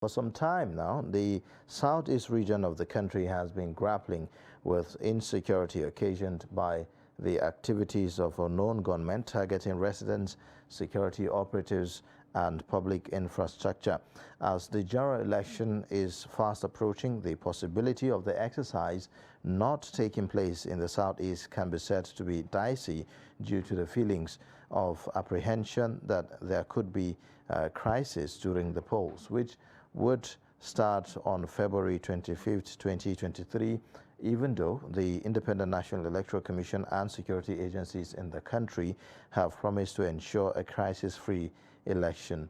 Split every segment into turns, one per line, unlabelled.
For some time now, the southeast region of the country has been grappling with insecurity occasioned by the activities of unknown gunmen targeting residents, security operatives, and public infrastructure. As the general election is fast approaching, the possibility of the exercise not taking place in the southeast can be said to be dicey due to the feelings of apprehension that there could be a crisis during the polls, which would start on February 25th, 2023, even though the Independent National Electoral Commission and security agencies in the country have promised to ensure a crisis-free election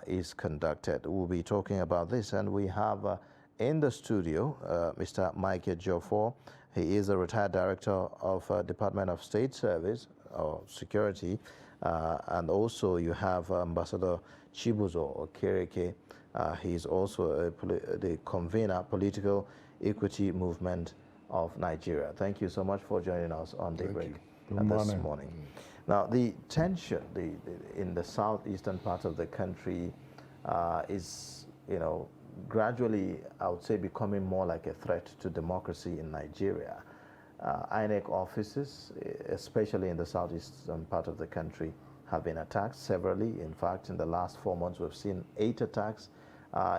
is conducted. We'll be talking about this, and we have in the studio Mr. Mike Ejiofor. He is a retired director of Department of State Service or Security, and also you have Ambassador Chibuzo Okereke. He's also the convener, Political Equity Movement of Nigeria. Thank you so much for joining us on Daybreak this morning. Now, the tension in the southeastern part of the country is, gradually, I would say, becoming more like a threat to democracy in Nigeria. INEC offices, especially in the southeastern part of the country, have been attacked severally. In fact, in the last 4 months, we've seen 8 attacks.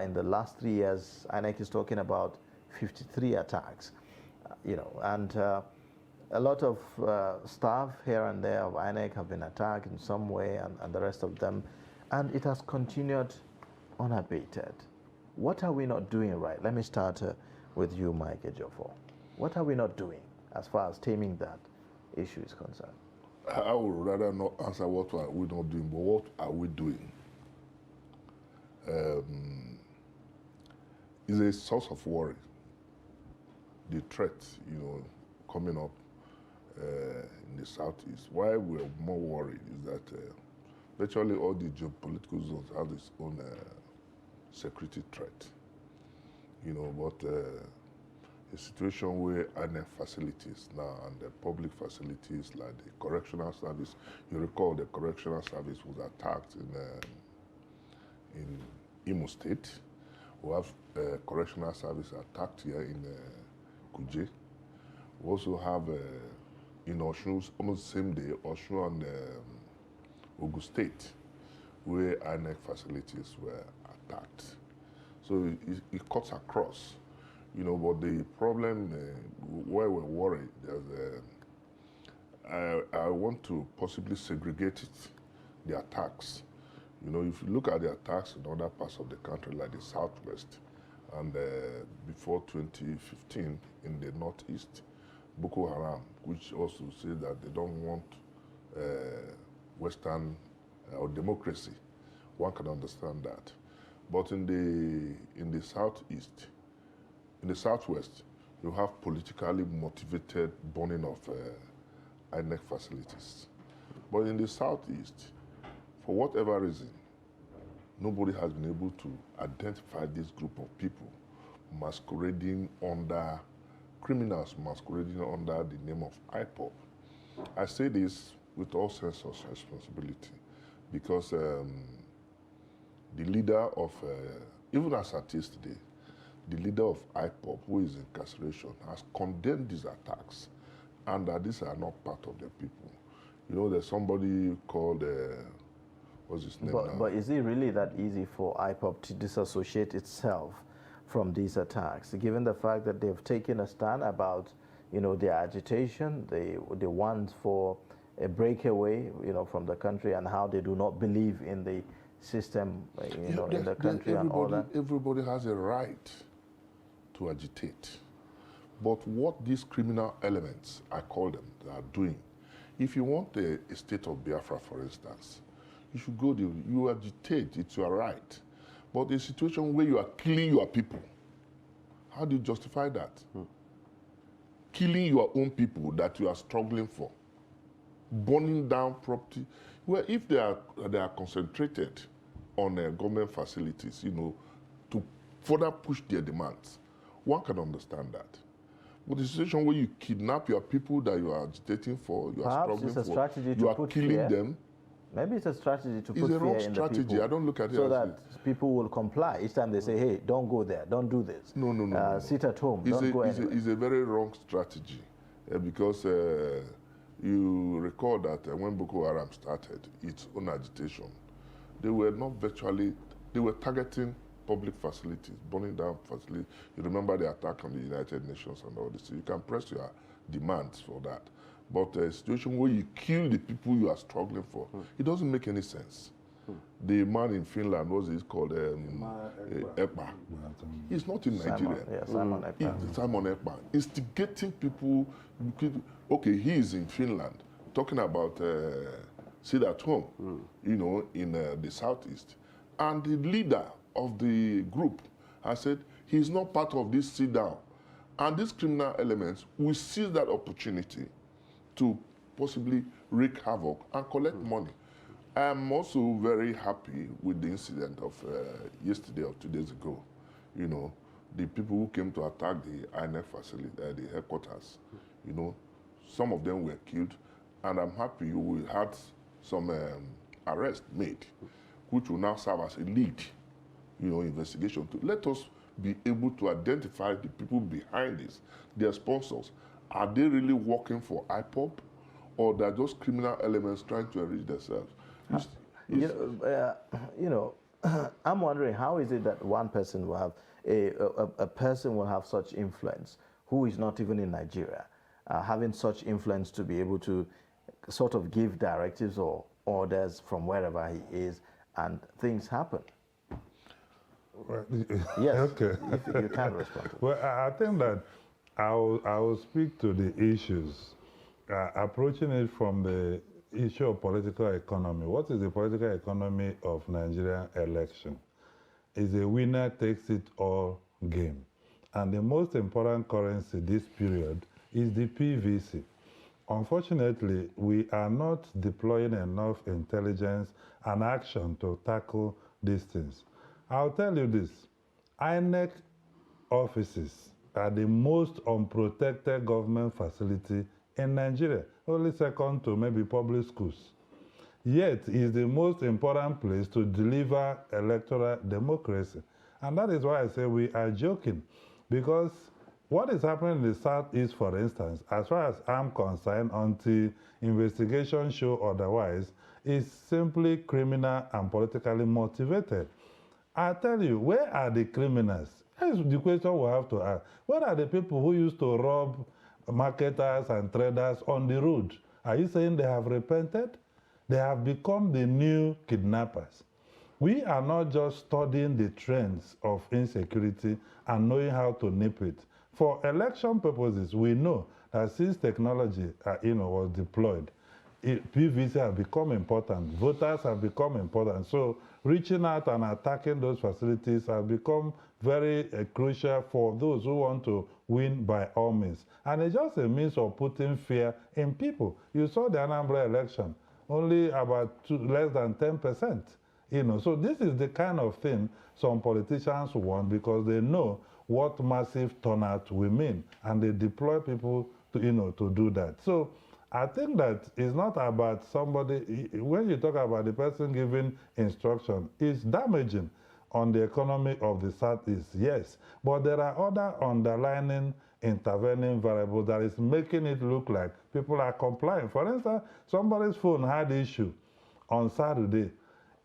In the last 3 years, INEC is talking about 53 attacks, and a lot of staff here and there of INEC have been attacked in some way, and the rest of them, and it has continued unabated. What are we not doing right? Let me start with you, Mike Ejiofor. What are we not doing as far as taming that issue is concerned?
I would rather not answer what are we not doing, but what are we doing? Is a source of worry. The threat, coming up in the southeast. Why we're more worried is that virtually all the geopolitical zones have its own security threat. But a situation where INEC facilities now and the public facilities like the correctional service, you recall the correctional service was attacked in Imo State. We have correctional service attacked here in Kuje. We also have in Osun, almost the same day, Osun and Ogun State, where INEC facilities were attacked. So it cuts across, but the problem where we're worried, I want to possibly segregate the attacks. If you look at the attacks in other parts of the country, like the Southwest, and before 2015 in the Northeast, Boko Haram, which also says that they don't want Western or democracy. One can understand that. But in the Southeast, in the Southwest, you have politically motivated burning of INEC facilities. But in the Southeast, for whatever reason, nobody has been able to identify this group of people masquerading under criminals, masquerading under the name of IPOP. I say this with all sense of responsibility because the leader of, even as it is today, the leader of IPOP, who is in incarceration, has condemned these attacks and that these are not part of the people. There's somebody called, what's his name now?
But is it really that easy for IPOP to disassociate itself from these attacks, given the fact that they've taken a stand about, their agitation, they want for a breakaway, from the country, and how they do not believe in the system, in the country and all that?
Everybody has a right to agitate. But what these criminal elements, I call them, are doing, if you want a state of Biafra, for instance, you should go there, you agitate, it's your right. But a situation where you are killing your people, how do you justify that? Killing your own people that you are struggling for, burning down property. Well, if they are concentrated on government facilities, to further push their demands, one can understand that. But the situation where you kidnap your people that you are agitating for, you are struggling for, you are killing them,
Maybe it's a strategy to
It's
put
a wrong
fear in the
strategy.
people.
I don't look at it
so
as
that people will comply. Each time they say, hey, don't go there, don't do this.
No.
Sit at home,
It's
don't go anywhere.
It's a very wrong strategy because you recall that when Boko Haram started its own agitation, they were not virtually, they were targeting public facilities, burning down facilities. You remember the attack on the United Nations and all this. So you can press your demands for that. But a situation where you kill the people you are struggling for, it doesn't make any sense. The man in Finland, what's he called? Ekpa. He's not in Nigeria.
Simon Ekpa.
Simon Ekpa. Instigating people. Okay, he is in Finland, talking about sit at home, you know, in the southeast. And the leader of the group has said he's not part of this sit down. And these criminal elements will seize that opportunity to possibly wreak havoc and collect money. I am also very happy with the incident of yesterday or 2 days ago. You know, the people who came to attack the INEC facility, the headquarters, you know, some of them were killed, and I'm happy we had some arrests made, which will now serve as a lead, you know, investigation to let us be able to identify the people behind this, their sponsors. Are they really working for IPOB, or they're just criminal elements trying to enrich themselves?
You know, I'm wondering, how is it that one person will have a person will have such influence who is not even in Nigeria, having such influence to be able to sort of give directives or orders from wherever he is, and things happen?
Well,
Yes,
okay.
if you can respond to that.
Well, I think that I will speak to the issues, approaching it from the issue of political economy. What is the political economy of Nigerian election? It's a winner takes it all game. And the most important currency this period is the PVC. Unfortunately, we are not deploying enough intelligence and action to tackle these things. I'll tell you this, INEC offices are the most unprotected government facility in Nigeria, only second to maybe public schools. Yet, it's the most important place to deliver electoral democracy. And that is why I say we are joking, because what is happening in the Southeast, for instance, as far as I'm concerned, until investigation show otherwise, is simply criminal and politically motivated. I tell you, where are the criminals? That's the question we have to ask. Where are the people who used to rob marketers and traders on the road? Are you saying they have repented? They have become the new kidnappers. We are not just studying the trends of insecurity and knowing how to nip it. For election purposes, we know that since technology was deployed, PVC have become important, voters have become important. So reaching out and attacking those facilities have become very crucial for those who want to win by all means. And it's just a means of putting fear in people. You saw the Anambra election, only about less than 10%. So this is the kind of thing some politicians want, because they know what massive turnout will mean, and they deploy people to, to do that. So I think that it's not about somebody, when you talk about the person giving instruction, it's damaging on the economy of the Southeast, yes. But there are other underlying intervening variables that is making it look like people are complying. For instance, somebody's phone had issue on Saturday.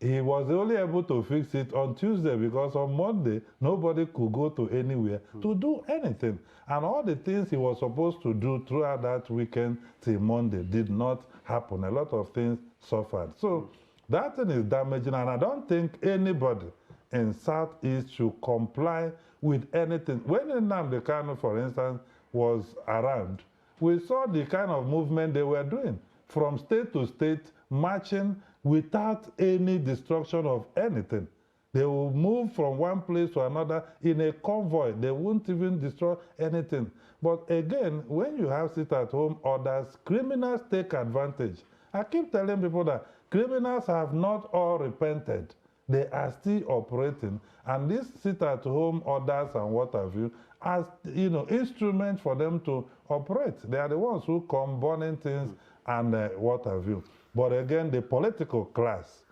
He was only able to fix it on Tuesday, because on Monday, nobody could go to anywhere to do anything. And all the things he was supposed to do throughout that weekend till Monday did not happen. A lot of things suffered. So that thing is damaging, and I don't think anybody in Southeast should comply with anything. When Nnamdi Kanu, for instance, was around, we saw the kind of movement they were doing, from state to state, marching without any destruction of anything. They will move from one place to another in a convoy. They won't even destroy anything. But again, when you have sit-at-home orders, criminals take advantage. I keep telling people that criminals have not all repented. They are still operating. And these sit-at-home orders and what have you, as instruments for them to operate. They are the ones who come burning things and what have you. But again, the political class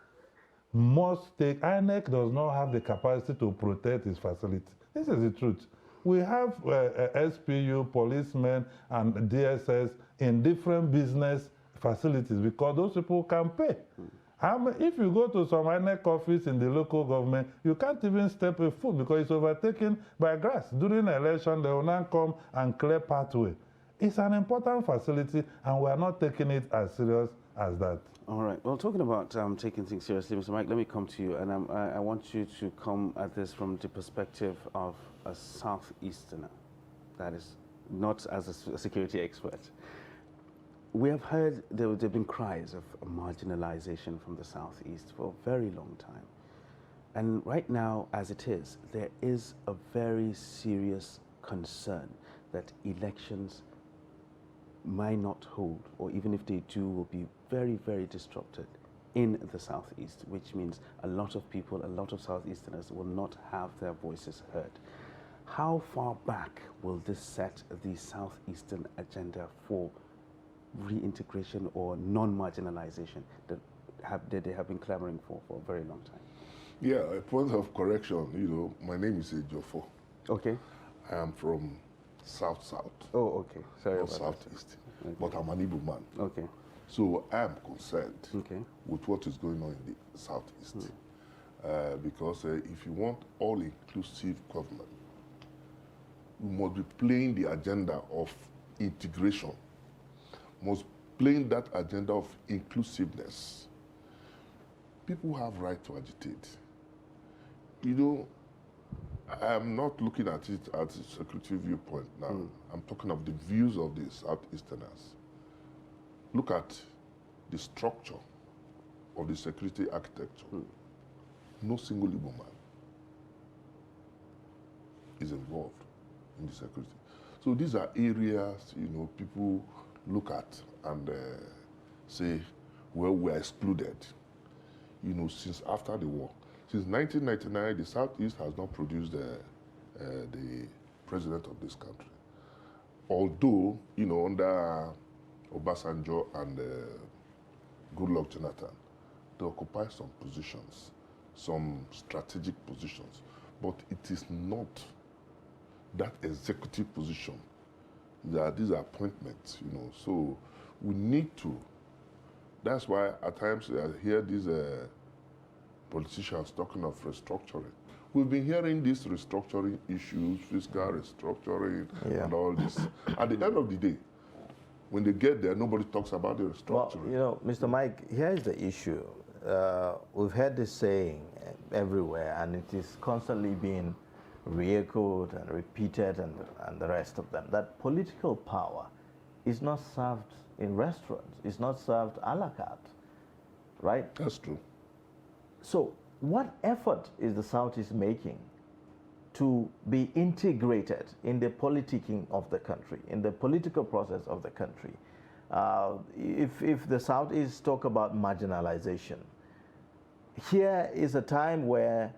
must take, INEC does not have the capacity to protect its facility. This is the truth. We have SPU, policemen, and DSS in different business facilities because those people can pay. If you go to some INEC office in the local government, you can't even step a foot because it's overtaken by grass. During the election, they will now come and clear pathway. It's an important facility, and we are not taking it as serious as that.
All right. Well, talking about taking things seriously, Mr. Mike, let me come to you, and I want you to come at this from the perspective of a Southeasterner, that is, not as a security expert. We have heard there have been cries of marginalization from the Southeast for a very long time. And right now, as it is, there is a very serious concern that elections might not hold, or even if they do, will be very, very disrupted in the Southeast, which means a lot of people, a lot of Southeasterners will not have their voices heard. How far back will this set the Southeastern agenda for reintegration or non-marginalization that they have been clamoring for a very long time?
Yeah, a point of correction, you know, my name is Ejofo.
Okay.
I am from South.
Oh, okay. Sorry
Not
about
Southeast.
Okay.
But I'm an Igbo man.
Okay.
So I am concerned
Okay.
with what is going on in the Southeast. Because if you want all-inclusive government, we must be playing the agenda of integration, must playing that agenda of inclusiveness. People have right to agitate. You know, I'm not looking at it as a security viewpoint now. I'm talking of the views of the Southeasterners. Look at the structure of the security architecture. No single Igbo man is involved in the security. So these are areas, you know, people look at and say, well, we're excluded. You know, since after the war. Since 1999, the Southeast has not produced the president of this country. Although, you know, under Obasanjo and Goodluck Jonathan, they occupy some positions, some strategic positions, but it is not that executive position. These are appointments, you know, so we need to. That's why at times I hear these politicians talking of restructuring. We've been hearing these restructuring issues, fiscal restructuring, and all this. At the end of the day, when they get there, nobody talks about the restructuring.
Well, you know, Mr. Mike, here's the issue. We've heard this saying everywhere, and it is constantly being re-echoed and repeated and the rest of them, that political power is not served in restaurants, it's not served a la carte, right?
That's true.
So what effort is the Southeast making to be integrated in the politicking of the country, in the political process of the country? If the Southeast talk about marginalization, here is a time where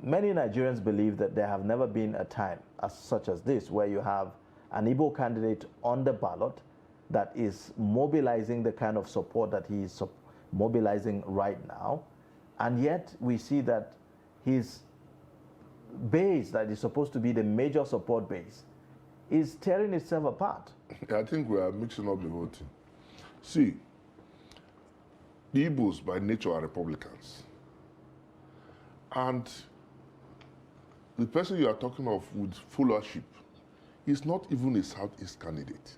many Nigerians believe that there have never been a time such as this, where you have an Igbo candidate on the ballot that is mobilizing the kind of support that he is mobilizing right now. And yet we see that his base, that is supposed to be the major support base, is tearing itself apart.
I think we are mixing up the whole thing. See, the Igbos by nature are Republicans. And the person you are talking of with followership is not even a Southeast candidate.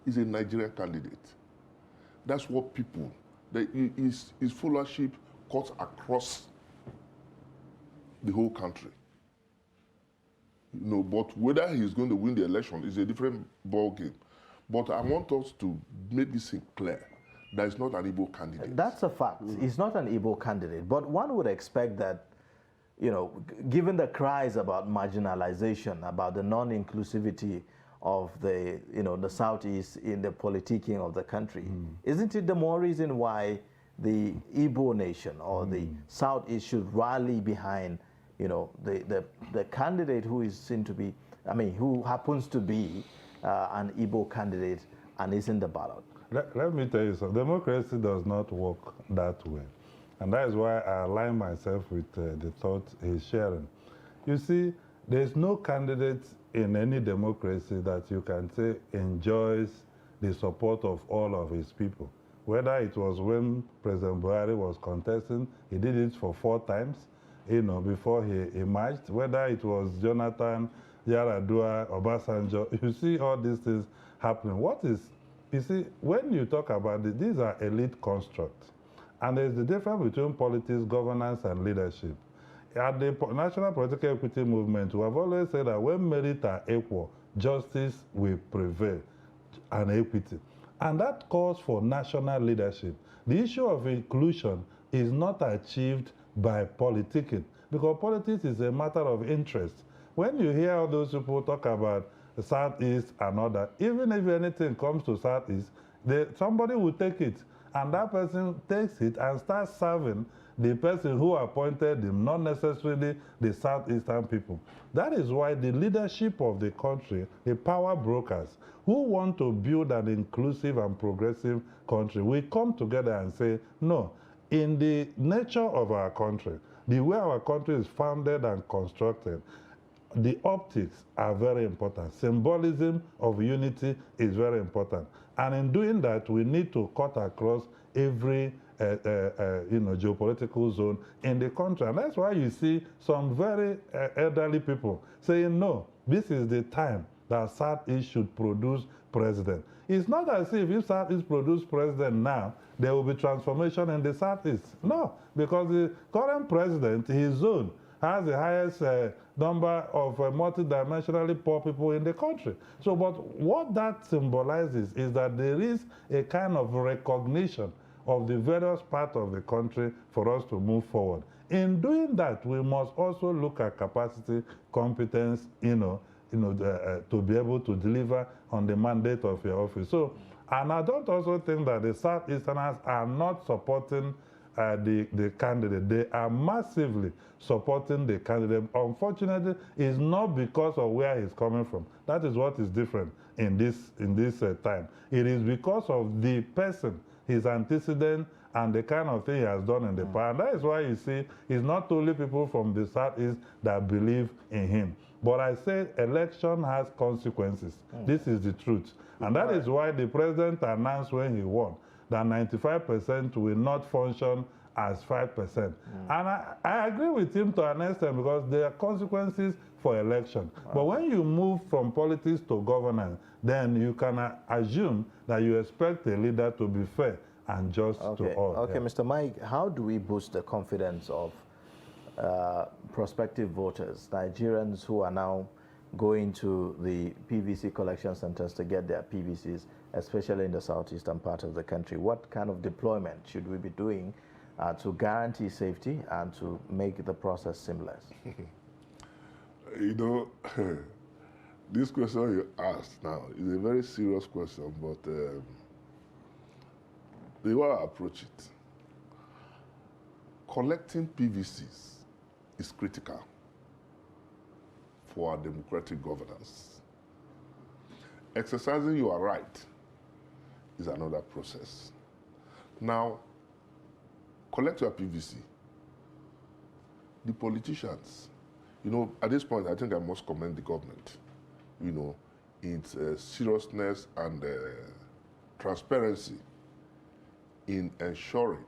He's a Nigerian candidate. That's what people, his followership cuts across the whole country. You know, but whether he's going to win the election is a different ball game. But I want us to make this thing clear. That is not an Igbo candidate.
That's a fact. He's not an Igbo candidate. But one would expect that, you know, given the cries about marginalization, about the non-inclusivity of the, you know, the Southeast in the politicking of the country, isn't it the more reason why the Igbo nation or the Southeast should rally behind, you know, the candidate who is seen to be, I mean, who happens to be an Igbo candidate and is in the ballot?
Let me tell you something. Democracy does not work that way. And that is why I align myself with the thought he's sharing. You see, there's no candidate in any democracy that you can say enjoys the support of all of his people. Whether it was when President Buhari was contesting, he did it for 4 times, before he emerged. Whether it was Jonathan, Yaradua, Obasanjo, you see all these things happening. You see, when you talk about it, these are elite constructs. And there's the difference between politics, governance, and leadership. At the National Political Equity Movement, we have always said that when merit are equal, justice will prevail and equity. And that calls for national leadership. The issue of inclusion is not achieved by politicking, because politics is a matter of interest. When you hear all those people talk about the Southeast and all that, even if anything comes to Southeast, somebody will take it, and that person takes it and starts serving the person who appointed him, not necessarily the Southeastern people. That is why the leadership of the country, the power brokers, who want to build an inclusive and progressive country, we come together and say, no, in the nature of our country, the way our country is founded and constructed, the optics are very important. Symbolism of unity is very important. And in doing that, we need to cut across every geopolitical zone in the country. And that's why you see some very elderly people saying, no, this is the time that Southeast should produce president. It's not as if Southeast produce president now, there will be transformation in the Southeast. No, because the current president, his own, has the highest number of multidimensionally poor people in the country. So, but what that symbolizes is that there is a kind of recognition of the various parts of the country for us to move forward. In doing that, we must also look at capacity, competence, to be able to deliver on the mandate of your office. So, and I don't also think that the Southeasterners are not supporting the candidate. They are massively supporting the candidate. Unfortunately, it's not because of where he's coming from. That is what is different in this time. It is because of the person, his antecedent, and the kind of thing he has done in the past. And that is why you see it's not only people from the Southeast that believe in him. But I say election has consequences. This is the truth. And that is why the president announced when he won that 95% will not function as 5%. And I agree with him to an extent, because there are consequences for election. But when you move from politics to governance, then you can assume that you expect a leader to be fair and just to all.
Okay, yeah. Mr. Mike, how do we boost the confidence of prospective voters, Nigerians who are now going to the PVC collection centers to get their PVCs, especially in the southeastern part of the country? What kind of deployment should we be doing to guarantee safety and to make the process seamless?
This question you asked now is a very serious question, but the way I approach it, collecting PVCs is critical for our democratic governance. Exercising your right is another process. Now, collect your PVC. The politicians, at this point, I think I must commend the government, its seriousness and transparency in ensuring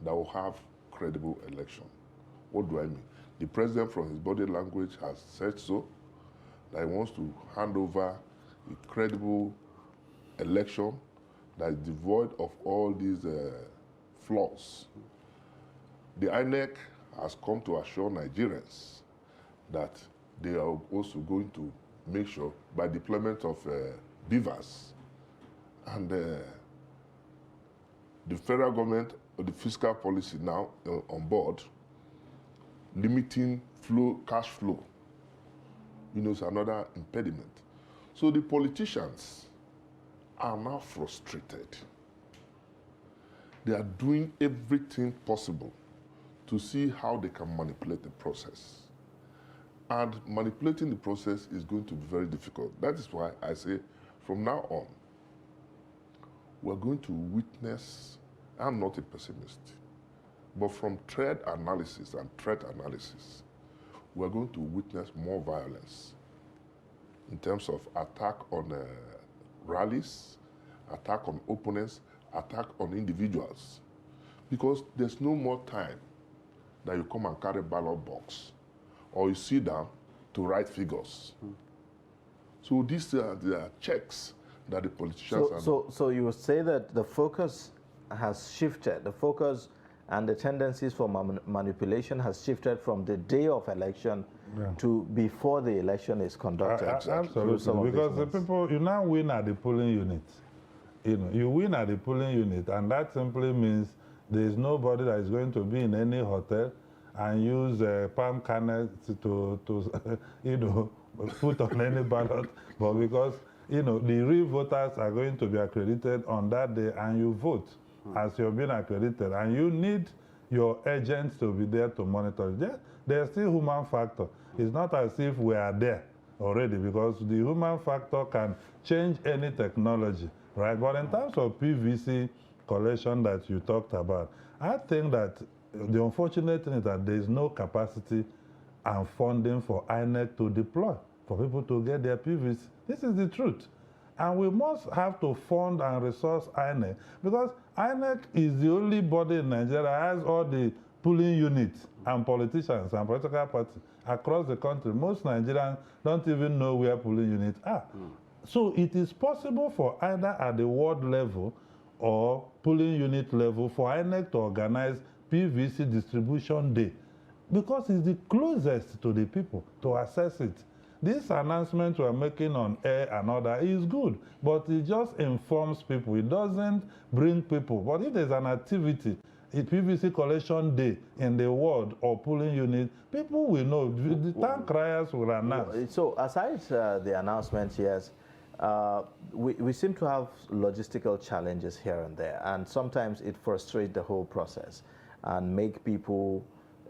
that we'll have credible election. What do I mean? The president, from his body language, has said so, that he wants to hand over a credible election that is devoid of all these flaws. The INEC has come to assure Nigerians that they are also going to make sure, by deployment of beavers and the federal government, or the fiscal policy now on board, limiting cash flow, is another impediment. So the politicians are now frustrated. They are doing everything possible to see how they can manipulate the process. And manipulating the process is going to be very difficult. That is why I say, from now on, we're going to witness, I'm not a pessimist, but from threat analysis and threat analysis, we're going to witness more violence in terms of attack on rallies, attack on opponents, attack on individuals. Because there's no more time that you come and carry ballot box or you sit down to write figures. So these are the checks that the politicians are...
So you would say that the focus has shifted, the focus and the tendencies for manipulation has shifted from the day of election to before the election is conducted.
Absolutely, because the people, you now win at the polling unit. You win at the polling unit, and that simply means there is nobody that is going to be in any hotel and use palm kernels to put on any ballot, but because the real voters are going to be accredited on that day, and you vote as you're being accredited, and you need your agents to be there to monitor it. There's still human factor. It's not as if we are there already, because the human factor can change any technology, right? But in terms of PVC collection that you talked about, I think that the unfortunate thing is that there is no capacity and funding for INEC to deploy, for people to get their PVC. This is the truth. And we must have to fund and resource INEC, because INEC is the only body in Nigeria that has all the polling units and politicians and political parties across the country. Most Nigerians don't even know where polling units are. So it is possible for either at the ward level or polling unit level for INEC to organize PVC distribution day, because it's the closest to the people to access it. This announcement we're making on air and all that is good, but it just informs people. It doesn't bring people. But if there's an activity, a PVC collection day in the ward or polling unit, people will know. The town criers will announce.
So aside the announcements, yes, we seem to have logistical challenges here and there, and sometimes it frustrates the whole process and make people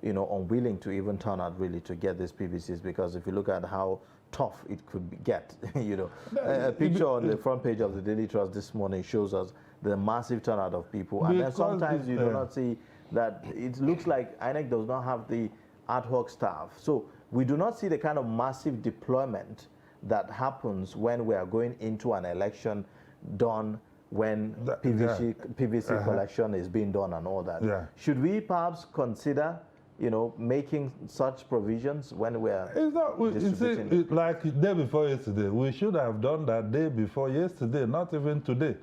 unwilling to even turn out really to get these PVCs, because if you look at how tough it could get, a picture on the front page of the Daily Trust this morning shows us the massive turnout of people, and then sometimes you do not see that. It looks like INEC does not have the ad hoc staff, so we do not see the kind of massive deployment that happens when we are going into an election done when PVC collection is being done and all that. Should we perhaps consider making such provisions when we are distributing?
Like the day before yesterday, we should have done that day before yesterday, not even today.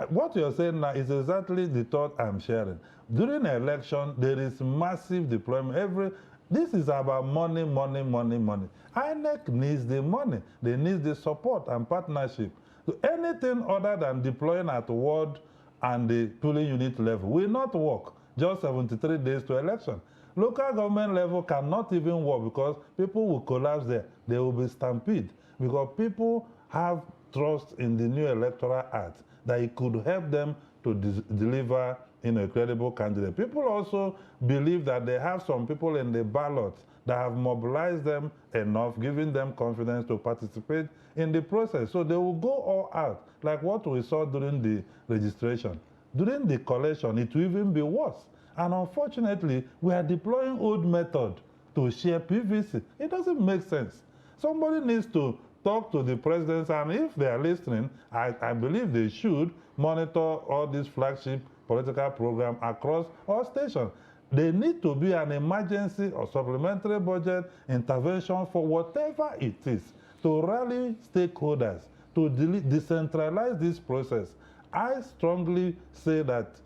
What you're saying now is exactly the thought I'm sharing. During an election, there is massive deployment. This is about money, money, money, money. INEC needs the money. They need the support and partnership. So anything other than deploying at ward and the polling unit level will not work. Just 73 days to election. Local government level cannot even work, because people will collapse there. There will be stampede, because people have trust in the new electoral act that it could help them to deliver a credible candidate. People also believe that they have some people in the ballot that have mobilized them enough, giving them confidence to participate in the process. So they will go all out, like what we saw during the registration. During the collection, it will even be worse. And unfortunately, we are deploying old method to share PVC. It doesn't make sense. Somebody needs to talk to the presidents, and if they are listening, I believe they should monitor all these flagship political programs across all stations. There need to be an emergency or supplementary budget intervention for whatever it is to rally stakeholders, to decentralize this process. I strongly say that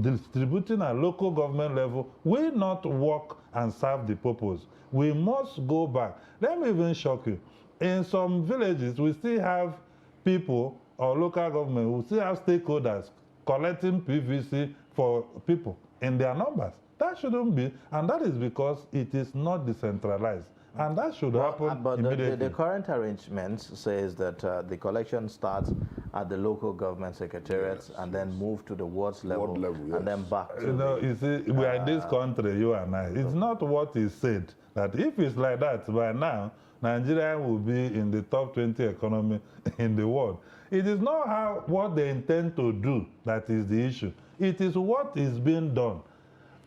distributing at local government level will not work and serve the purpose. We must go back. Let me even shock you. In some villages, we still have people or local government who still have stakeholders collecting PVC for people in their numbers. That shouldn't be, and that is because it is not decentralized. And that should happen
but
immediately.
The current arrangement says that the collection starts at the local government secretariats,
Yes,
and then move to the wards level,
level,
and then
yes.
back to
You see, we are in this country, you and I. It's not what is said, that if it's like that, by now, Nigeria will be in the top 20 economy in the world. It is not what they intend to do that is the issue. It is what is being done.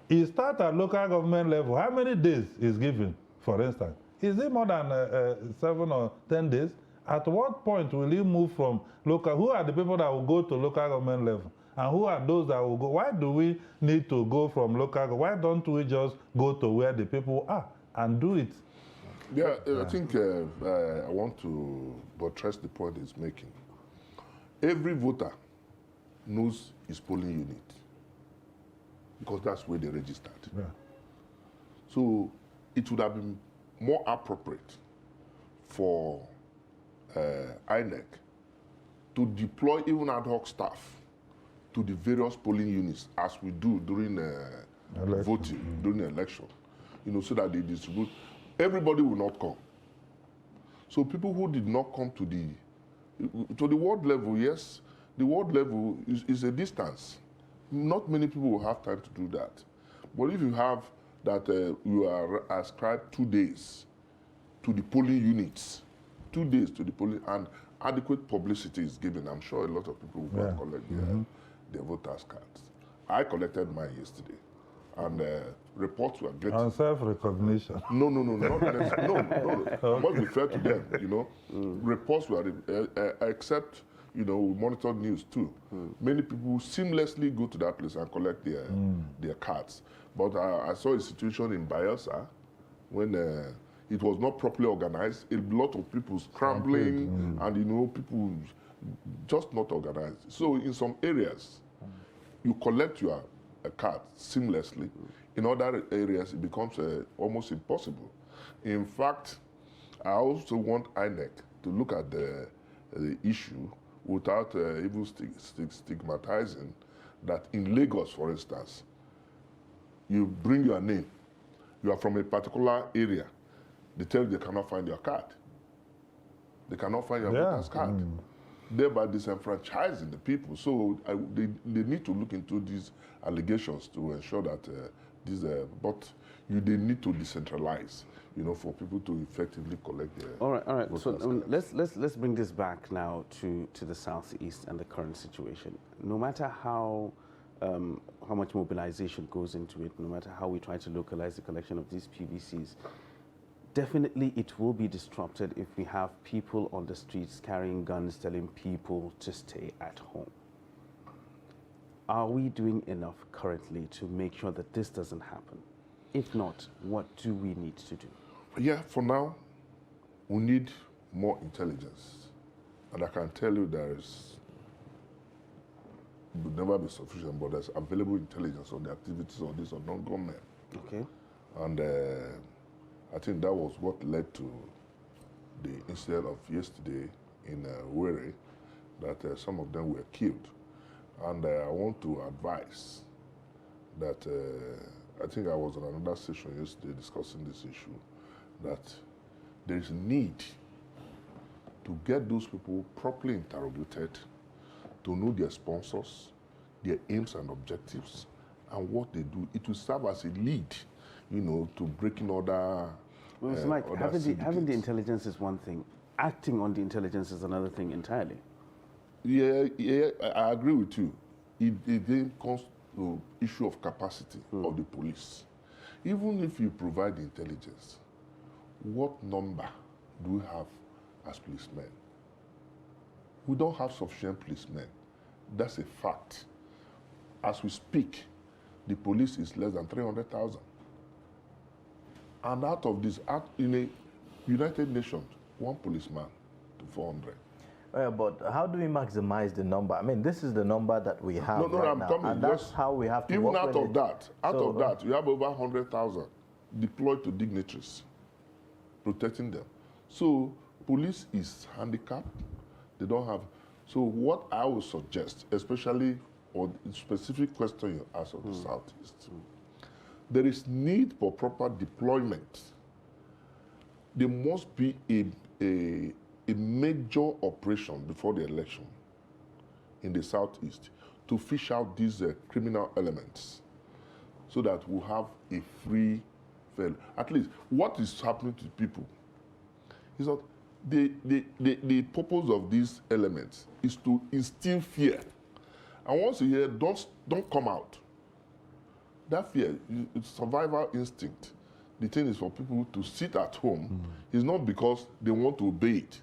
It starts at local government level. How many days is given, for instance? Is it more than 7 or 10 days? At what point will you move from local? Who are the people that will go to local government level? And who are those that will go? Why do we need to go from local? Why don't we just go to where the people are and do it?
Yeah, I think I want to buttress the point he's making. Every voter knows his polling unit because that's where they registered.
Yeah.
So it would have been more appropriate for INEC to deploy even ad hoc staff to the various polling units as we do during voting, during the election, so that they distribute. Everybody will not come. So people who did not come to the ward level, yes, the ward level is a distance. Not many people will have time to do that. But if you have that you are ascribed 2 days to the polling units, 2 days to the polling, and adequate publicity is given, I'm sure a lot of people will go and collect their voters' cards. I collected mine yesterday, and reports were getting.
On self-recognition.
No, not necessarily. No. I must be fair to them, Reports were, except, we monitor news too. Many people seamlessly go to that place and collect their cards. But I saw a situation in Bayelsa when it was not properly organized. A lot of people scrambling and, people just not organized. So in some areas, you collect your card seamlessly. In other areas, it becomes almost impossible. In fact, I also want INEC to look at the issue without even stigmatizing that in Lagos, for instance, you bring your name, you are from a particular area, they tell you they cannot find your card. They cannot find your voter's card. Thereby disenfranchising the people. So they need to look into these allegations to ensure that but they need to decentralize, for people to effectively collect their.
All right. So let's bring this back now to the southeast and the current situation. No matter how much mobilization goes into it, no matter how we try to localize the collection of these PVCs, definitely it will be disrupted if we have people on the streets carrying guns telling people to stay at home. Are we doing enough currently to make sure that this doesn't happen? If not, what do we need to do?
Yeah, for now, we need more intelligence. And I can tell you will never be sufficient, but there's available intelligence on the activities of these unknown gunmen.
Okay.
And I think that was what led to the incident of yesterday in Were, that some of them were killed. And I want to advise that, I think I was on another session yesterday discussing this issue, that there is a need to get those people properly interrogated, to know their sponsors, their aims and objectives, and what they do. It will serve as a lead, to breaking other.
Well, Mr. Mike, having the intelligence is one thing. Acting on the intelligence is another thing entirely.
Yeah, I agree with you. It then comes to the issue of capacity of the police. Even if you provide the intelligence, what number do we have as policemen? We don't have sufficient policemen. That's a fact. As we speak, the police is less than 300,000. And out of this, in a United Nations, 1 policeman to 400.
But how do we maximize the number? I mean, this is the number that we have right now, and that's how we have to
even
work
out
with
of
it.
that, you have over 100,000 deployed to dignitaries, protecting them. So police is handicapped. They don't have. So what I would suggest, especially on the specific question you asked of the Southeast, there is need for proper deployment. There must be a major operation before the election in the southeast to fish out these criminal elements so that we'll have a free, fair. At least what is happening to people is that the purpose of these elements is to instill fear. And once you hear, don't come out. That fear, it's survival instinct. The thing is for people to sit at home. It's not because they want to obey it,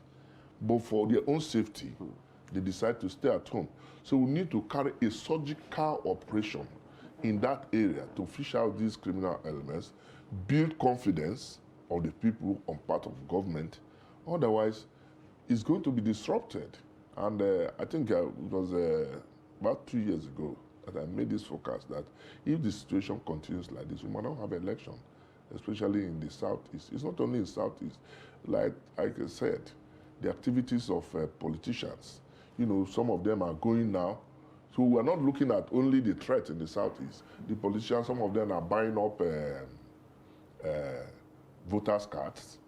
but for their own safety, they decide to stay at home. So we need to carry a surgical operation in that area to fish out these criminal elements, build confidence of the people on part of government. Otherwise, it's going to be disrupted. And I think it was about 2 years ago that I made this forecast that if the situation continues like this, we might not have an election, especially in the southeast. It's not only in the southeast. Like I said, the activities of politicians, some of them are going now. So we're not looking at only the threat in the southeast. The politicians, some of them are buying up voters' cards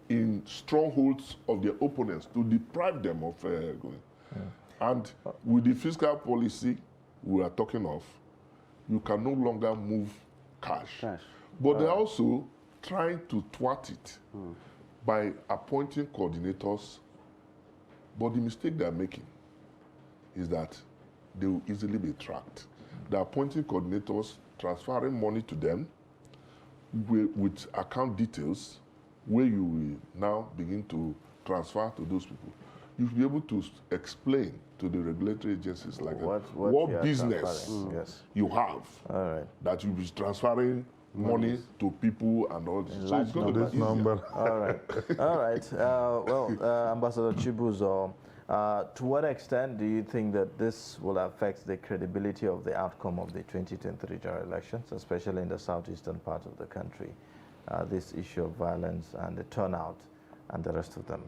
in strongholds of their opponents to deprive them of going. And with the fiscal policy we are talking of, you can no longer move cash. But they're also trying to thwart it by appointing coordinators. But the mistake they're making is that they will easily be tracked. They're appointing coordinators, transferring money to them with account details where you will now begin to transfer to those people. You'll be able to explain to the regulatory agencies like what business you have that you'll be transferring money to people and all this. So it's going to be
number.
All right. All right. Ambassador Chibuzo, to what extent do you think that this will affect the credibility of the outcome of the 2023 general elections, especially in the southeastern part of the country, this issue of violence and the turnout and the rest of them?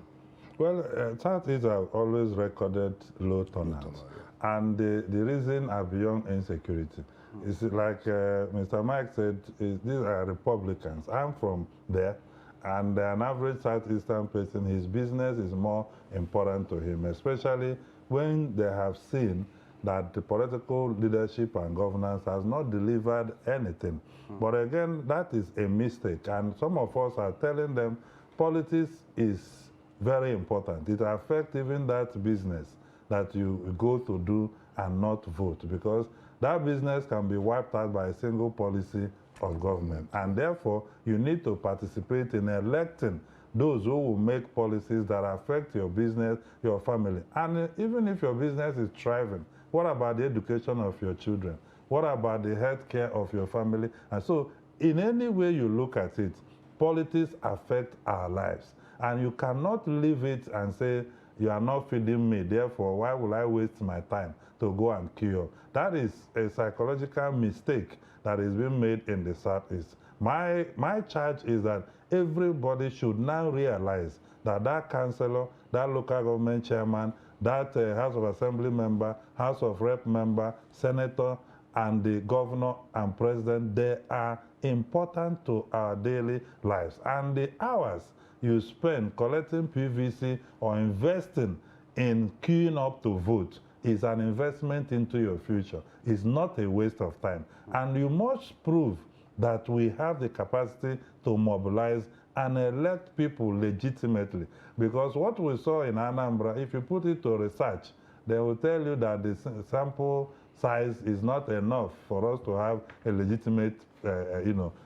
Well, Southeast have always recorded low turnout. And the reason are beyond insecurity. It's like Mr. Mike said, these are Republicans. I'm from there. And an average Southeastern person, his business is more important to him, especially when they have seen that the political leadership and governance has not delivered anything. But again, that is a mistake. And some of us are telling them politics is very important. It affects even that business that you go to do and not vote, because that business can be wiped out by a single policy of government. And therefore, you need to participate in electing those who will make policies that affect your business, your family. And even if your business is thriving, what about the education of your children? What about the health care of your family? And so, in any way you look at it, politics affect our lives. And you cannot leave it and say, you are not feeding me, therefore, why will I waste my time to go and kill? That is a psychological mistake that is being made in the Southeast. My charge is that everybody should now realize that that councillor, that local government chairman, that House of Assembly member, House of Rep member, senator, and the governor and president, they are important to our daily lives. And the hours you spend collecting PVC or investing in queuing up to vote is an investment into your future. It's not a waste of time. And you must prove that we have the capacity to mobilize and elect people legitimately. Because what we saw in Anambra, if you put it to research, they will tell you that the sample size is not enough for us to have a legitimate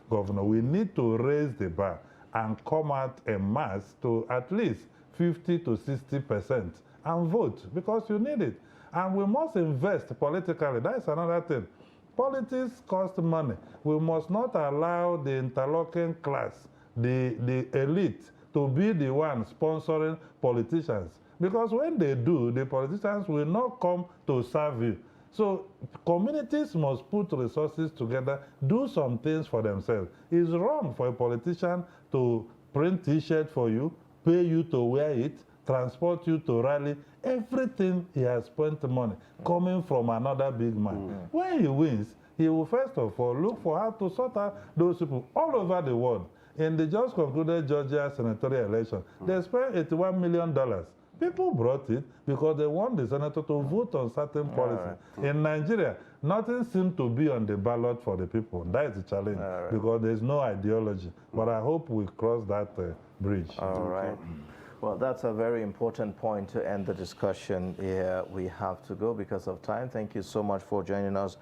governor. We need to raise the bar and come out en masse to at least 50 to 60% and vote, because you need it. And we must invest politically. That's another thing. Politics costs money. We must not allow the interlocking class, the elite, to be the one sponsoring politicians. Because when they do, the politicians will not come to serve you. So communities must put resources together, do some things for themselves. It's wrong for a politician to print T-shirt for you, pay you to wear it, transport you to rally. Everything he has spent money coming from another big man. When he wins, he will first of all look for how to sort out those people all over the world. In the just concluded Georgia senatorial election, they spent $81 million People brought it because they want the senator to vote on certain policies. In Nigeria, nothing seems to be on the ballot for the people. That is the challenge because there's no ideology. But I hope we cross that bridge.
All right. Well, that's a very important point to end the discussion here. We have to go because of time. Thank you so much for joining us